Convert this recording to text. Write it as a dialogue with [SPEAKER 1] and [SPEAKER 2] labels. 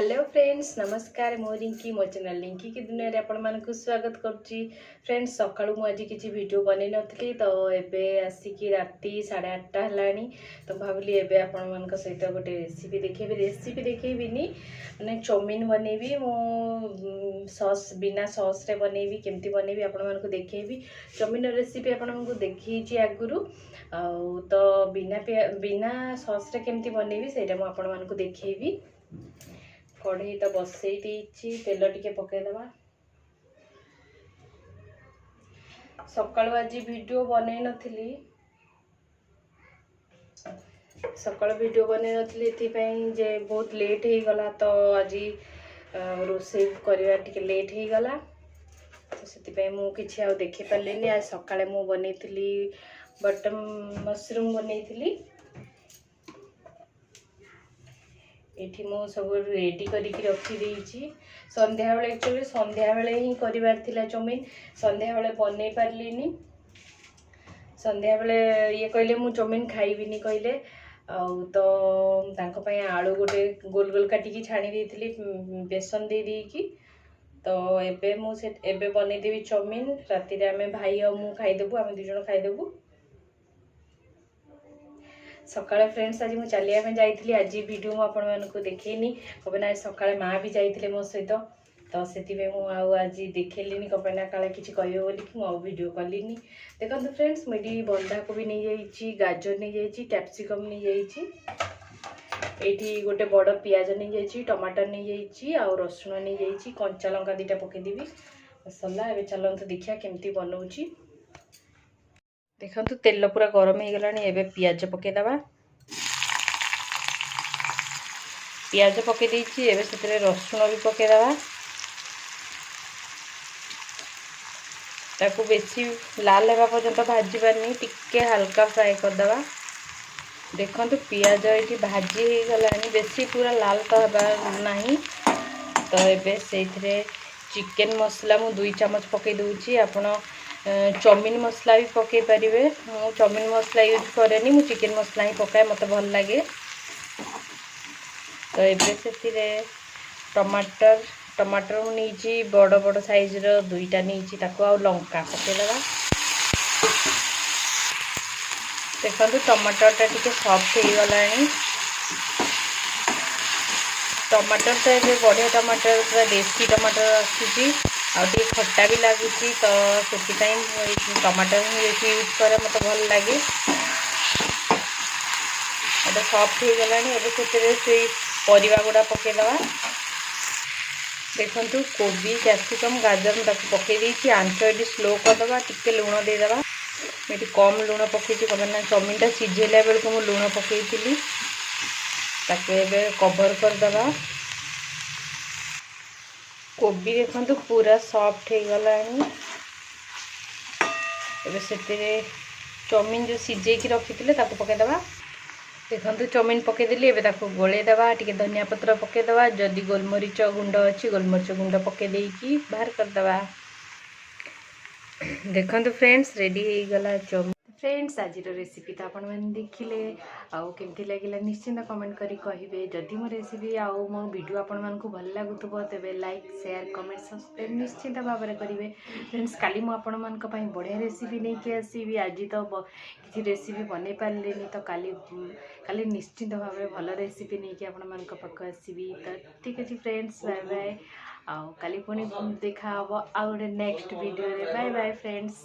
[SPEAKER 1] Hello friends नमस्कार मो रिंकी मो चैनल रिंकी की दुनिया रे आपण मानकु स्वागत करची। फ्रेंड्स सकाळु मु आज किछि वीडियो बनै नथली तो एबे आसिकी राती 8:30 हलानी तो भाबली एबे आपण मानक सहित गोटे रेसिपी देखेबिनी माने चाउमीन बनेबी मो सॉस बिना सॉस रे बनेबी केमती बनेबी आपण मानकु देखेबी। चाउमीन रेसिपी आपण मानकु देखिछि आगुरु तो बिना सॉस रे केमती बनेबी सेटा मु आपण मानकु देखेबी। कढ़ई तो बसई देछि तेल टिके पकेदबा। सकाळु आज वीडियो बनै नथिली एथि जे बहुत लेट हो गला तो आज रोषे करवा टिके लेट हो गला तो से मु किछि आ देखि पालेनी। आज सकाळे मु बनैथिली बटन मशरूम बनैथिली। एठी मो सब रेडी करके रखी देछि। संध्या बेले एक्चुअली संध्या बेले ही करिवार थिला चाउमीन संध्या बेले बनै पारलिनी। संध्या बेले ये कहले मु चाउमीन खाइबिनी कहले तो तांको पय आलू गोटे गोल गोल काटी की छाणी देथिली बेसन दे देकी तो एबे मु से एबे बनै देबी चाउमीन। राती रे हमें भाई और मु खाइ देबु हम दु जण खाइ देबु। सकाळे फ्रेंड्स आज मुझे चलिया में जाइली आज वीडियो मु आपण मानकु देखैनी कबना सकाळे माँ भी जाइथिले मो सहित तो सेति मु आज देखेलिनी कबना काले किछि कहबो बोली कि मु वीडियो कलिनी। देखंतु फ्रेंड्स मेडी बंधा कोबी नै जाइछि गाजर नै जाइछि कैप्सिकम नै जाइछि एठी गोटे बड़ पियाज नै जाइछि टमाटर नै जाइछि आ रसुण नै जाइछि कंचा लंका दीटा पके देबी मसला। एबे चलंतु देखिया केमती बनौछि। देखंतु तेल पूरा गरम हो गलानी एबे पियाज पके दबा। पियाज पके देछि एबे सेतरे रसुण भी पके दबा। ताकू बेसी लाल हेबा पर्यंत भाजीबानी टिके हल्का फ्राई कर दबा। देखंतु पियाज एठी भाजी हो गलानी बेसी पूरा लाल तो हेबा नाही तो एबे सेथरे चिकन मसला मु 2 चम्मच पके दोछि। आपण चाउमीन मसला भी पके पारिबे मु चाउमीन मसला यूज करेनी मु चिकन मसला ही पकाए मते भल लागे। तो एबे सेतिरे टमाटर मु नीची बड़ बड़ साइज रो 2टा नीची ताको आ लंका पके दबा। देखंतु टमाटर टा टिके सॉफ्ट हो गलानी। टमाटर तो एबे बढ़िया टमाटर पूरा देसी टमाटर आसी आ खट्टा भी लगुच तो से टमाटर ही यूज करे मत भल लगे। एटा सॉफ्ट हो गलानी एबे से परिवा गुड़ा पके दबा। देखंतु कोबी कैप्सिकम गाजर में पके देछि आंच एटी स्लो कर दबा टिके लूण दे दबा। एटी कम लूण पकेछि कमना चाउमीन टा सिझेला बेल को मु लूण पकेइतिली ताके एबे कवर कर दबा। कोबी देखंतु पूरा सॉफ्ट हो गलानी एबे सेतिरे चाउमीन जो सिझे की रखिथिले ताको पके दबा। देखंतु चाउमीन पके देली एबे ताको गोले दबा टिके धनिया पत्र पके दबा जदी गोलमरीच गुंड अछि गोलमरीच गुंड पके देकी बाहर कर दबा। देखंतु फ्रेंड्स रेडी हो गला चाउमीन। फ्रेंड्स आज रेसिपी तो आपण मैंने देखिले आउ केमती लगिला निश्चिंत कमेंट करी कहिबे। जदि मो रेसिपी आउ मो वीडियो आपण मानकु भल लागुतबो तेबे लाइक शेयर कमेंट सब्सक्राइब निश्चिंत भाव में करिवे। फ्रेंड्स काली मो आपण मानक पई बढ़िया रेसिपी नै के आसीबी। आज तो किछि रेसिपी बनै पारलेनी तो काली निश्चिंत भाव में भल रेसिपी नै के आपण मानक पक आसीबी। तो ठीक अछि फ्रेंड्स बाय बाय आउ काली पुनी देखा हबो आ नेक्स्ट वीडियो रे। Bye bye friends.